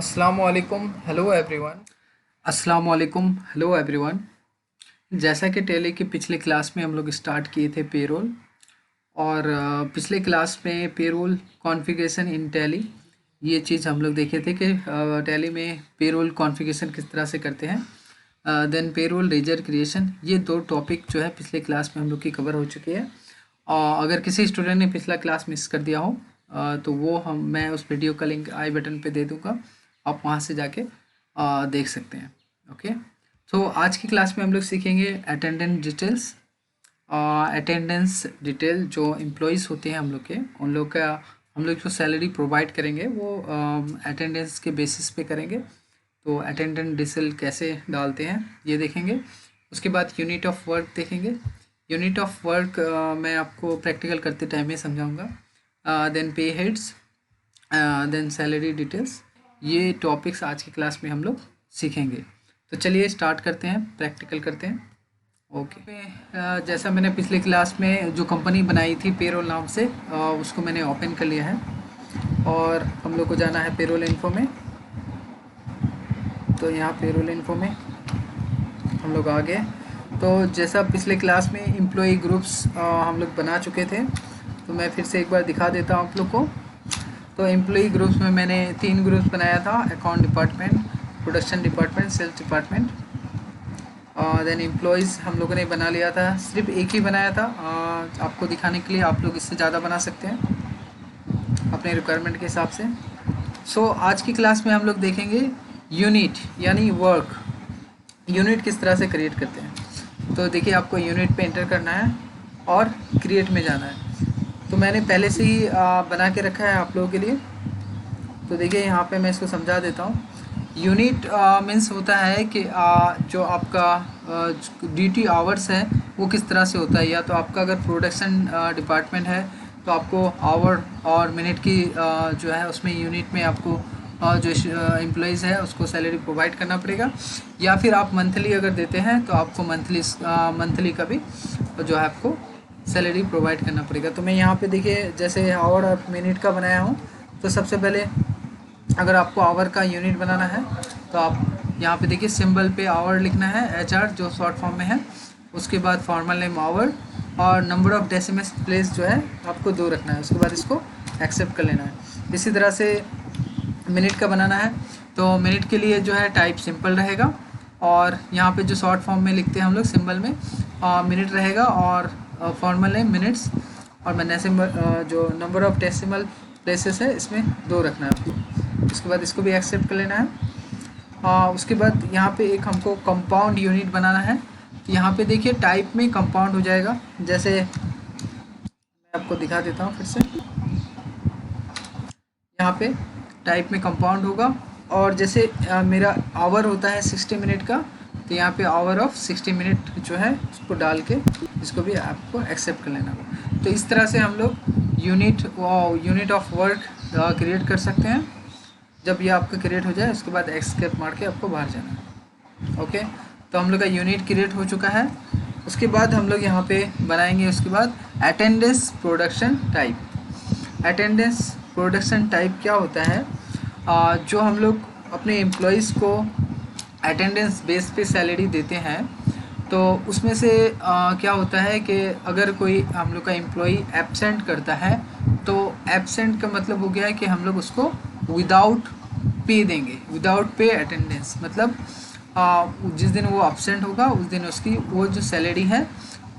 अस्सलामुअलैकुम hello everyone. अस्सलाम वालेकुम हेलो एवरीवन। जैसा कि टेली की पिछले क्लास में हम लोग स्टार्ट किए थे पेरोल। और पिछले क्लास में पेरोल कॉन्फ़िगरेशन इन टैली ये चीज़ हम लोग देखे थे कि टैली में पेरोल कॉन्फ़िगरेशन किस तरह से करते हैं। देन पेरोल लेजर क्रिएशन, ये दो टॉपिक जो है पिछले क्लास में हम लोग की कवर हो चुके हैं। अगर किसी स्टूडेंट ने पिछला क्लास मिस कर दिया हो तो वो मैं उस वीडियो का लिंक आई बटन पे दे दूँगा, आप वहाँ से जाके देख सकते हैं। ओके, तो आज की क्लास में हम लोग सीखेंगे अटेंडेंस डिटेल। जो एम्प्लॉयज़ होते हैं हम लोग के, उन लोग का हम लोग जो सैलरी प्रोवाइड करेंगे वो अटेंडेंस के बेसिस पे करेंगे। तो अटेंडेंस डिटेल कैसे डालते हैं ये देखेंगे। उसके बाद यूनिट ऑफ वर्क देखेंगे। यूनिट ऑफ वर्क मैं आपको प्रैक्टिकल करते टाइम में समझाऊंगा। देन पे हेड्स, देन सैलरी डिटेल्स, ये टॉपिक्स आज की क्लास में हम लोग सीखेंगे। तो चलिए स्टार्ट करते हैं, प्रैक्टिकल करते हैं। ओके, जैसा मैंने पिछले क्लास में जो कंपनी बनाई थी पेरोल नाम से, उसको मैंने ओपन कर लिया है और हम लोग को जाना है पेरोल इन्फो में। तो यहाँ पेरोल इन्फो में हम लोग आ गए। तो जैसा पिछले क्लास में एम्प्लॉई ग्रुप्स हम लोग बना चुके थे, तो मैं फिर से एक बार दिखा देता हूँ आप लोग को। तो एम्प्लॉई ग्रुप्स में मैंने 3 ग्रुप्स बनाया था, account department, production department, sales department. Then employees हम लोगों ने बना लिया था, सिर्फ एक ही बनाया था। आपको दिखाने के लिए आप लोग इससे ज़्यादा बना सकते हैं अपने रिक्वायरमेंट के हिसाब से। सो आज की क्लास में हम लोग देखेंगे यूनिट यानी वर्क। यूनिट किस तरह से क्रिएट करते हैं। तो देखिए, आपको यूनिट पे एंटर करना है और क्रिएट में जाना है। तो मैंने पहले से ही बना के रखा है आप लोगों के लिए। तो देखिए, यहाँ पे मैं इसको समझा देता हूँ। यूनिट मीन्स होता है कि जो आपका ड्यूटी आवर्स है वो किस तरह से होता है। या तो आपका अगर प्रोडक्शन डिपार्टमेंट है तो आपको आवर और मिनट की जो है उसमें यूनिट में आपको जो एम्प्लॉयज़ है उसको सैलरी प्रोवाइड करना पड़ेगा। या फिर आप मंथली अगर देते हैं तो आपको मंथली का भी जो है आपको सैलरी प्रोवाइड करना पड़ेगा। तो मैं यहाँ पे देखिए, जैसे आवर और मिनट का बनाया हूँ। तो सबसे पहले अगर आपको आवर का यूनिट बनाना है तो आप यहाँ पे देखिए सिंबल पे आवर लिखना है, HR जो शॉर्ट फॉर्म में है। उसके बाद फॉर्मल नेम आवर और नंबर ऑफ़ डेसिमल प्लेस जो है आपको 2 रखना है। उसके बाद इसको एक्सेप्ट कर लेना है। इसी तरह से मिनट का बनाना है तो मिनट के लिए जो है टाइप सिंपल रहेगा और यहाँ पे जो शॉर्ट फॉर्म में लिखते हैं हम लोग सिंबल में मिनट रहेगा और फॉर्मल नेम मिनट्स और मैंने सिंबल जो नंबर ऑफ़ डेसिमल प्लेसेस है इसमें 2 रखना है आपको। उसके बाद इसको भी एक्सेप्ट कर लेना है। उसके बाद यहाँ पे एक हमको कंपाउंड यूनिट बनाना है। तो यहाँ पे देखिए टाइप में कंपाउंड हो जाएगा। जैसे मैं आपको दिखा देता हूँ फिर से, यहाँ पे टाइप में कंपाउंड होगा। और जैसे मेरा आवर होता है 60 मिनट का, तो यहाँ पे आवर ऑफ 60 मिनट जो है उसको डाल के इसको भी आपको एक्सेप्ट कर लेना होगा। तो इस तरह से हम लोग यूनिट ऑफ वर्क क्रिएट कर सकते हैं। जब ये आपका क्रिएट हो जाए उसके बाद एस्केप मार के आपको बाहर जाना है। ओके, तो हम लोग का यूनिट क्रिएट हो चुका है। उसके बाद हम लोग यहाँ पे बनाएंगे उसके बाद attendance production type. Attendance production type क्या होता है, जो हम लोग अपने एम्प्लॉयज़ को अटेंडेंस बेस पे सैलरी देते हैं। तो उसमें से क्या होता है कि अगर कोई हम लोग का एम्प्लॉई एब्सेंट करता है तो एब्सेंट का मतलब हो गया है कि हम लोग उसको विदाउट पे देंगे। विदाउट पे अटेंडेंस मतलब जिस दिन वो एब्सेंट होगा उस दिन उसकी वो जो सैलरी है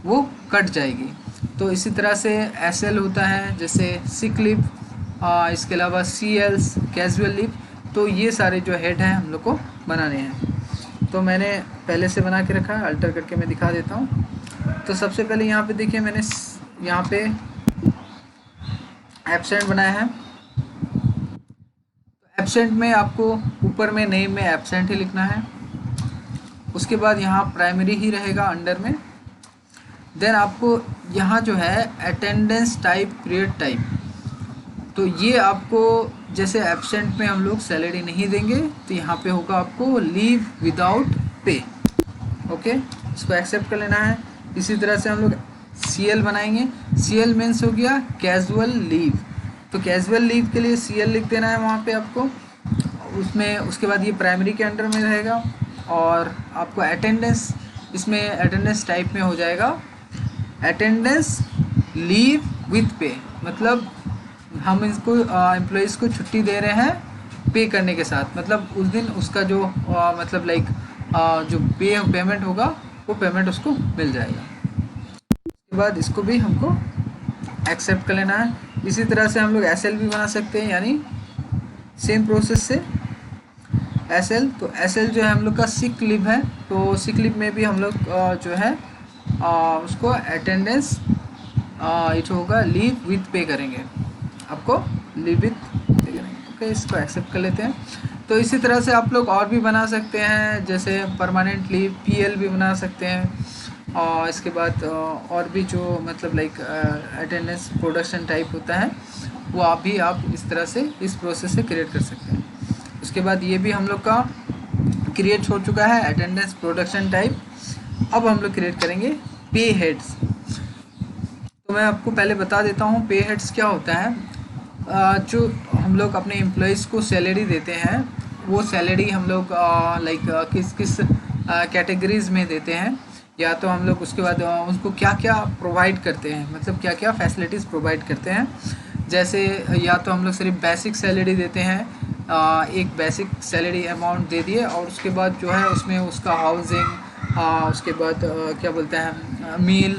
वो कट जाएगी। तो इसी तरह से SL होता है, जैसे सिक लीव, इसके अलावा CLs कैजुअल लीव। तो ये सारे जो हेड हैं हम लोग को बनाने हैं। तो मैंने पहले से बना के रखा है, अल्टर करके मैं दिखा देता हूँ। तो सबसे पहले यहाँ पे देखिए मैंने यहाँ पे एब्सेंट बनाया है। एब्सेंट में आपको ऊपर में नेम में एब्सेंट ही लिखना है। उसके बाद यहाँ प्राइमरी ही रहेगा अंडर में। देन आपको यहाँ जो है अटेंडेंस टाइप क्रिएट टाइप, तो ये आपको जैसे एब्सेंट में हम लोग सैलरी नहीं देंगे तो यहाँ पे होगा आपको लीव विदाउट पे। ओके, इसको एक्सेप्ट कर लेना है। इसी तरह से हम लोग CL बनाएंगे। CL मीन्स हो गया कैजुअल लीव। तो कैजुअल लीव के लिए CL लिख देना है वहाँ पे आपको। उसमें उसके बाद ये प्राइमरी के अंडर में रहेगा। और आपको अटेंडेंस, इसमें अटेंडेंस टाइप में हो जाएगा अटेंडेंस लीव विथ पे, मतलब हम इसको एम्प्लॉयज़ को छुट्टी दे रहे हैं पे करने के साथ, मतलब उस दिन उसका जो मतलब लाइक जो पेमेंट होगा वो पेमेंट उसको मिल जाएगा। उसके बाद इसको भी हमको एक्सेप्ट कर लेना है। इसी तरह से हम लोग एसएल भी बना सकते हैं, यानी सेम प्रोसेस से एसएल। तो एसएल जो है हम लोग का सिक लीव है, तो सिक लीव में भी हम लोग जो है उसको अटेंडेंस इट होगा लीव विथ पे करेंगे, आपको लीव विथ पे करेंगे। ओके, इसको एक्सेप्ट कर लेते हैं। तो इसी तरह से आप लोग और भी बना सकते हैं, जैसे परमानेंट लीव पीएल भी बना सकते हैं। और इसके बाद और भी जो मतलब लाइक अटेंडेंस प्रोडक्शन टाइप होता है वो आप इस तरह से इस प्रोसेस से क्रिएट कर सकते हैं। उसके बाद ये भी हम लोग का क्रिएट हो चुका है अटेंडेंस प्रोडक्शन टाइप। अब हम लोग क्रिएट करेंगे पे हेड्स। तो मैं आपको पहले बता देता हूँ पे हेड्स क्या होता है। जो हम लोग अपने एम्प्लॉयज़ को सैलरी देते हैं, वो सैलरी हम लोग लाइक किस किस कैटेगरीज में देते हैं, या तो हम लोग उसके बाद उनको क्या क्या प्रोवाइड करते हैं, मतलब क्या क्या फैसिलिटीज़ प्रोवाइड करते हैं। जैसे या तो हम लोग सिर्फ बेसिक सैलरी देते हैं, एक बेसिक सैलरी अमाउंट दे दिए, और उसके बाद जो है उसमें उसका हाउसिंग, उसके बाद क्या बोलते हैं मील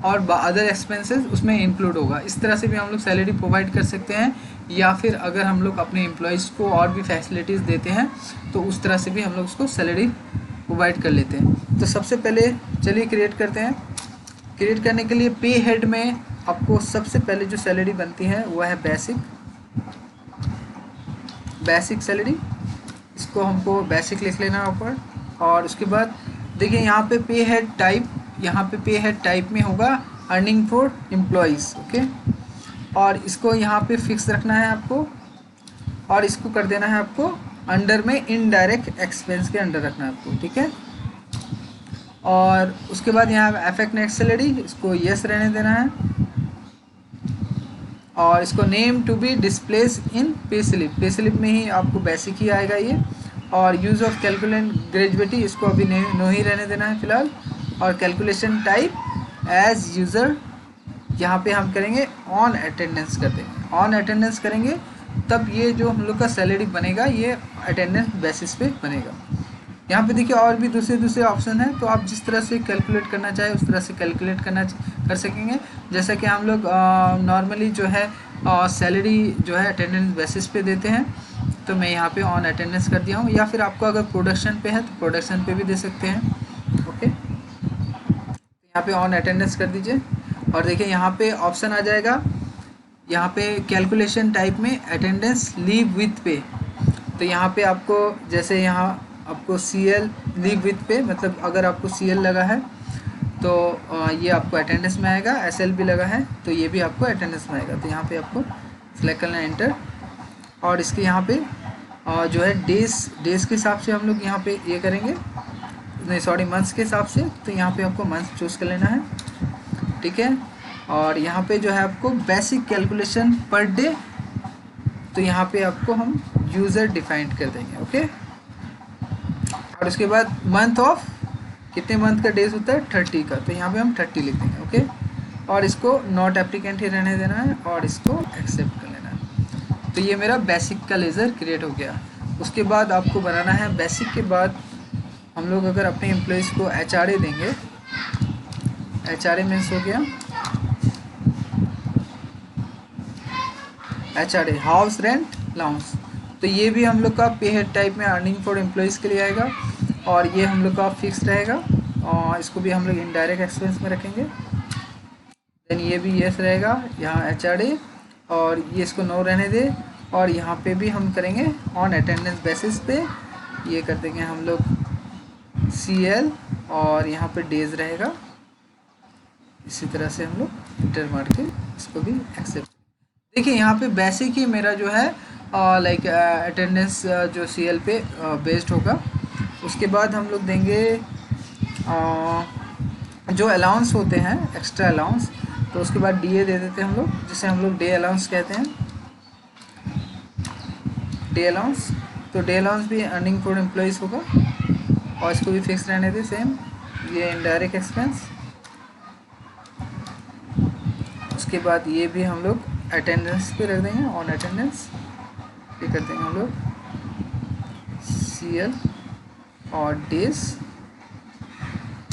और अदर एक्सपेंसेस उसमें इंक्लूड होगा। इस तरह से भी हम लोग सैलरी प्रोवाइड कर सकते हैं, या फिर अगर हम लोग अपने एम्प्लॉयज़ को और भी फैसिलिटीज़ देते हैं तो उस तरह से भी हम लोग उसको सैलरी प्रोवाइड कर लेते हैं। तो सबसे पहले चलिए क्रिएट करते हैं। क्रिएट करने के लिए पे हेड में आपको सबसे पहले जो सैलरी बनती है वो है बेसिक सैलरी। इसको हमको बेसिक लिख लेना ऊपर। और उसके बाद देखिए यहाँ पे पे हेड टाइप, यहाँ पे पे हेड टाइप में होगा अर्निंग फॉर एम्प्लॉयज़। ओके, और इसको यहाँ पे फिक्स रखना है आपको, और इसको कर देना है आपको अंडर में इनडायरेक्ट एक्सपेंस के अंडर रखना है आपको, ठीक है। और उसके बाद यहाँ अफेक्ट नेट सैलरी, इसको यस रहने देना है, और इसको name to be displace in pay slip में ही आपको बेसिक ही आएगा ये। और यूज़ ऑफ कैलकुलेट ग्रेजुएटी, इसको अभी नो ही रहने देना है फिलहाल। और कैलकुलेशन टाइप एज यूज़र, यहाँ पे हम करेंगे ऑन अटेंडेंस कर देंगे। ऑन अटेंडेंस करेंगे तब ये जो हम लोग का सैलरी बनेगा ये अटेंडेंस बेसिस पे बनेगा। यहाँ पे देखिए और भी दूसरे ऑप्शन हैं, तो आप जिस तरह से कैलकुलेट करना चाहें उस तरह से कैलकुलेट कर सकेंगे। जैसा कि हम लोग नॉर्मली जो है सैलरी जो है अटेंडेंस बेसिस पे देते हैं, तो मैं यहाँ पे ऑन अटेंडेंस कर दिया हूँ। या फिर आपको अगर प्रोडक्शन पे है तो प्रोडक्शन पे भी दे सकते हैं। ओके, यहाँ पे ऑन अटेंडेंस कर दीजिए, और देखिए यहाँ पे ऑप्शन आ जाएगा, यहाँ पे कैलकुलेशन टाइप में अटेंडेंस लीव विथ पे। तो यहाँ पे आपको जैसे यहाँ आपको CL लीव विथ पे, मतलब अगर आपको CL लगा है तो ये आपको अटेंडेंस में आएगा, SL भी लगा है तो ये भी आपको अटेंडेंस में आएगा। तो यहाँ पे आपको सेलेक्ट करना है एंटर, और इसके यहाँ पे जो है डेज के हिसाब से हम लोग यहाँ पे ये करेंगे, नहीं सॉरी मंथ्स के हिसाब से। तो यहाँ पे आपको मंथ चूज़ कर लेना है, ठीक है। और यहाँ पे जो है आपको बेसिक कैलकुलेशन पर डे, तो यहाँ पे आपको हम यूज़र डिफाइंड कर देंगे। ओके, और उसके बाद मंथ ऑफ कितने मंथ का डेज होता है 30 का, तो यहाँ पे हम 30 लिख देंगे। ओके, और इसको नॉट एप्लीकेंट ही रहने देना है, और इसको एक्सेप्ट कर लेना है। तो ये मेरा बेसिक का लेज़र क्रिएट हो गया। उसके बाद आपको बनाना है, बेसिक के बाद हम लोग अगर अपने एम्प्लॉयज़ को HRA देंगे, HRA मीन्स हो गया HRA हाउस रेंट अलाउंस। तो ये भी हम लोग का पे हेड टाइप में अर्निंग फॉर एम्प्लॉयज़ के लिए आएगा, और ये हम लोग का फिक्स रहेगा, और इसको भी हम लोग इनडायरेक्ट एक्सपेंस में रखेंगे। देन ये भी यस रहेगा यहाँ HRA, और ये इसको नो रहने दे। और यहाँ पे भी हम करेंगे ऑन अटेंडेंस बेसिस पे, ये कर देंगे हम लोग CL, और यहाँ पे डेज रहेगा। इसी तरह से हम लोग इंटर मार के इसको भी एक्सेप्ट। देखिए यहाँ पे बेसिक ही मेरा जो है लाइक अटेंडेंस जो CL पे बेस्ड होगा। उसके बाद हम लोग देंगे जो अलाउंस होते हैं एक्स्ट्रा अलाउंस, तो उसके बाद DA दे देते हैं हम लोग, जिसे हम लोग डे अलाउंस कहते हैं, डे अलाउंस। तो डे अलाउंस भी अर्निंग फॉर एम्प्लॉइज़ होगा और इसको भी फिक्स रहने दें सेम। ये इनडायरेक्ट एक्सपेंस। उसके बाद ये भी हम लोग अटेंडेंस पे रख देंगे, ऑन अटेंडेंस ये कर देंगे हम लोग CL और डेज,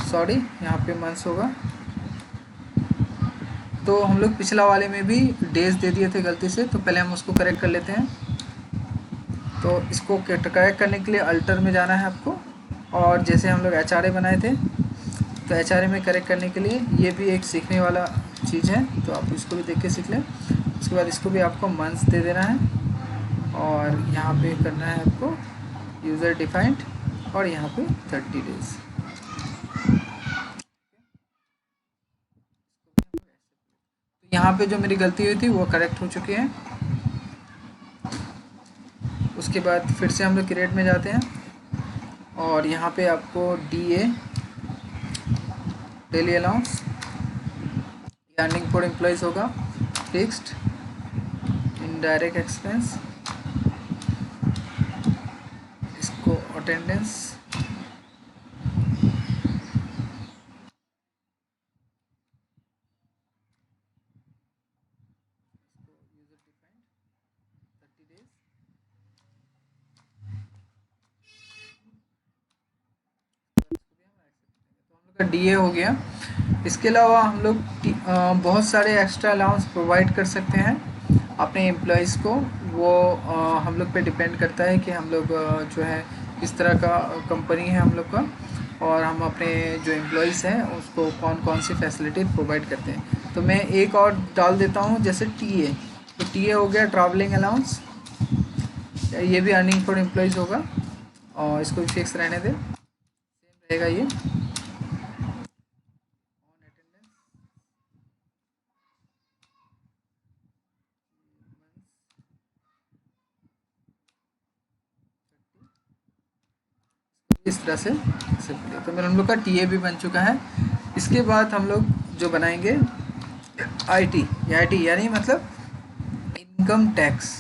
सॉरी यहाँ पे मंथ्स होगा। तो हम लोग पिछला वाले में भी डेज दे दिए थे गलती से, तो पहले हम उसको करेक्ट कर लेते हैं। तो इसको करेक्ट करने के लिए अल्टर में जाना है आपको, और जैसे हम लोग HRA बनाए थे तो HRA में करेक्ट करने के लिए ये भी एक सीखने वाला चीज़ है, तो आप इसको भी देख के सीख लें। उसके बाद इसको भी आपको मंथ्स दे देना है और यहाँ पे करना है आपको यूज़र डिफाइंड और यहाँ पे 30 डेज। यहाँ पे जो मेरी गलती हुई थी वो करेक्ट हो चुकी है। उसके बाद फिर से हम लोग क्रिएट में जाते हैं और यहाँ पे आपको DA daily allowance earning for employees होगा, फिक्स्ड इनडायरेक्ट एक्सपेंस, इसको अटेंडेंस, DA हो गया। इसके अलावा हम लोग बहुत सारे एक्स्ट्रा अलाउंस प्रोवाइड कर सकते हैं अपने एम्प्लॉयज़ को। वो हम लोग पे डिपेंड करता है कि हम लोग जो है किस तरह का कंपनी है हम लोग का, और हम अपने जो एम्प्लॉयज़ हैं उसको कौन कौन सी फैसिलिटी प्रोवाइड करते हैं। तो मैं एक और डाल देता हूँ, जैसे TA। तो TA हो गया ट्रैवलिंग अलाउंस, ये भी अर्निंग फॉर एम्प्लॉयज़ होगा और इसको भी फिक्स रहने दें, सेम रहेगा ये। इस तरह से तो मेरा हम लोग का TA भी बन चुका है। इसके बाद हम लोग जो बनाएंगे IT, यानी मतलब इनकम टैक्स।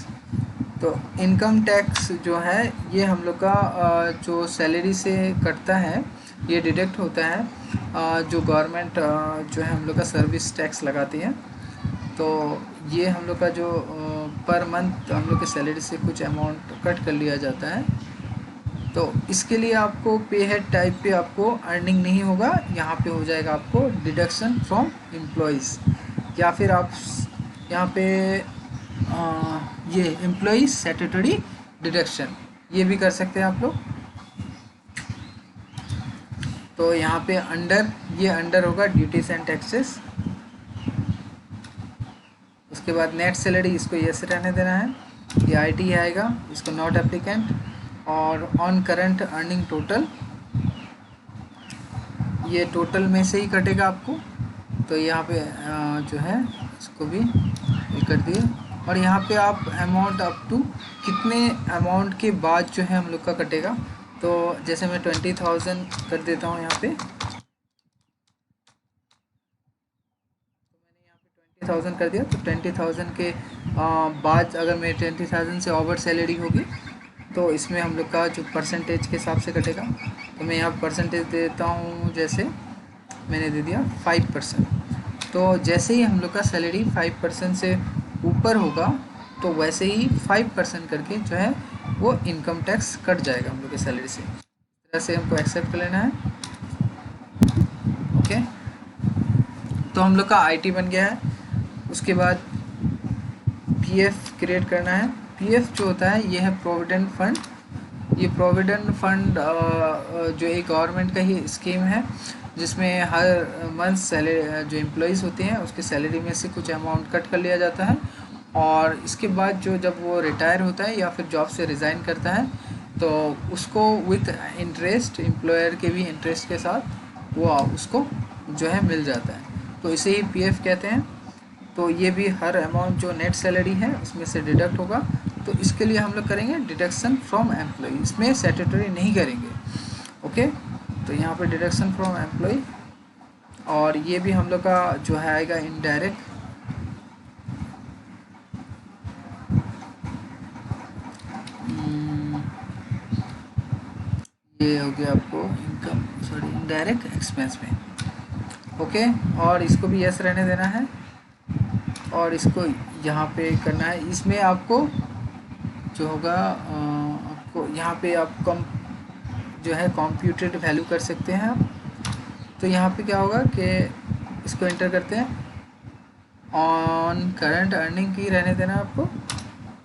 तो इनकम टैक्स जो है ये हम लोग का जो सैलरी से कटता है, ये डिडक्ट होता है जो गवर्नमेंट जो है हम लोग का सर्विस टैक्स लगाती है। तो ये हम लोग का जो पर मंथ हम लोग के सैलरी से कुछ अमाउंट कट कर लिया जाता है। तो इसके लिए आपको पे हेड टाइप पे आपको अर्निंग नहीं होगा, यहाँ पे हो जाएगा आपको डिडक्शन फ्रॉम एम्प्लॉयज़, या फिर आप यहाँ पे ये एम्प्लॉयज़ स्टैट्यूटरी डिडक्शन ये भी कर सकते हैं आप लोग। तो यहाँ पे अंडर होगा ड्यूटीज एंड टैक्सेस। उसके बाद नेट सैलरी, इसको ये से रहने देना है, ये IT आएगा, इसको नॉट एप्लीकेंट, और ऑन करंट अर्निंग टोटल, ये टोटल में से ही कटेगा आपको। तो यहाँ पे जो है इसको भी ये कर दिए, और यहाँ पे आप अमाउंट अप टू कितने अमाउंट के बाद जो है हम लोग का कटेगा। तो जैसे मैं 20,000 कर देता हूँ यहाँ पे, तो मैंने यहाँ पे 20,000 कर दिया। तो 20,000 के बाद अगर मेरे 20,000 से ओवर सैलरी होगी तो इसमें हम लोग का जो परसेंटेज के हिसाब से कटेगा। तो मैं यहाँ परसेंटेज देता हूँ, जैसे मैंने दे दिया 5%। तो जैसे ही हम लोग का सैलरी 5% से ऊपर होगा तो वैसे ही 5% करके जो है वो इनकम टैक्स कट जाएगा हम लोग के सैलरी से। इस तरह से हमको एक्सेप्ट कर लेना है। ओके, तो हम लोग का IT बन गया है। उसके बाद PF क्रिएट करना है। PF जो होता है ये है प्रोविडेंट फंड। ये प्रोविडेंट फंड जो एक गवर्नमेंट का ही स्कीम है, जिसमें हर मंथ सैलरी जो एम्प्लॉयज़ होते हैं उसके सैलरी में से कुछ अमाउंट कट कर लिया जाता है, और इसके बाद जो जब वो रिटायर होता है या फिर जॉब से रिज़ाइन करता है तो उसको विथ इंटरेस्ट, एम्प्लॉयर के भी इंटरेस्ट के साथ वो उसको जो है मिल जाता है। तो इसे ही PF कहते हैं। तो ये भी हर अमाउंट जो नेट सैलरी है उसमें से डिडक्ट होगा। तो इसके लिए हम लोग करेंगे डिडक्शन फ्रॉम एम्प्लॉय, इसमें स्टैट्यूटरी नहीं करेंगे। ओके, तो यहाँ पे डिडक्शन फ्रॉम एम्प्लॉय, और ये भी हम लोग का जो है आएगा इनडायरेक्ट। ये हो गया आपको इनकम, सॉरी इनडायरेक्ट एक्सपेंस में। ओके, और इसको भी यस रहने देना है और इसको यहाँ पे करना है। इसमें आपको जो होगा आपको यहाँ पे आप कम जो है कंप्यूटेड वैल्यू कर सकते हैं आप। तो यहाँ पे क्या होगा कि इसको एंटर करते हैं, ऑन करंट अर्निंग की रहने देना आपको।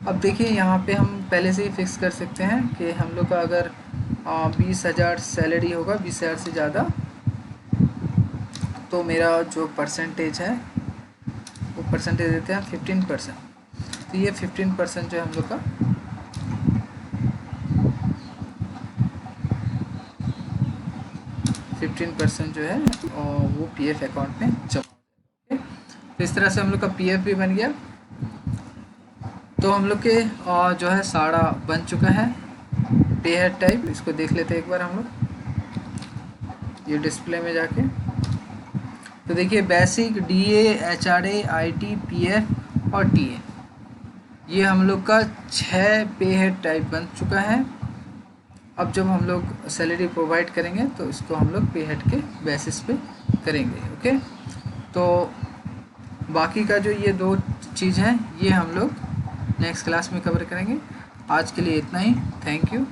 अब देखिए यहाँ पे हम पहले से ही फिक्स कर सकते हैं कि हम लोग का अगर 20,000 सैलरी होगा, 20,000 से ज़्यादा, तो मेरा जो परसेंटेज है वो परसेंटेज देते हैं 15%। तो ये 15% जो है हम लोग का 15% जो है वो पीएफ अकाउंट में जमा। तो इस तरह से हम लोग का पीएफ भी बन गया। तो हम लोग के जो है सारा बन चुका है पे हेड टाइप। इसको देख लेते हैं एक बार हम लोग ये डिस्प्ले में जाके। तो देखिए basic, DA, HRA, IT, PF और टीए, ये हम लोग का 6 पे हेड टाइप बन चुका है। अब जब हम लोग सैलरी प्रोवाइड करेंगे तो इसको हम लोग पे हेड के बेसिस पे करेंगे। ओके, तो बाकी का जो ये 2 चीज़ हैं ये हम लोग नेक्स्ट क्लास में कवर करेंगे। आज के लिए इतना ही। Thank you.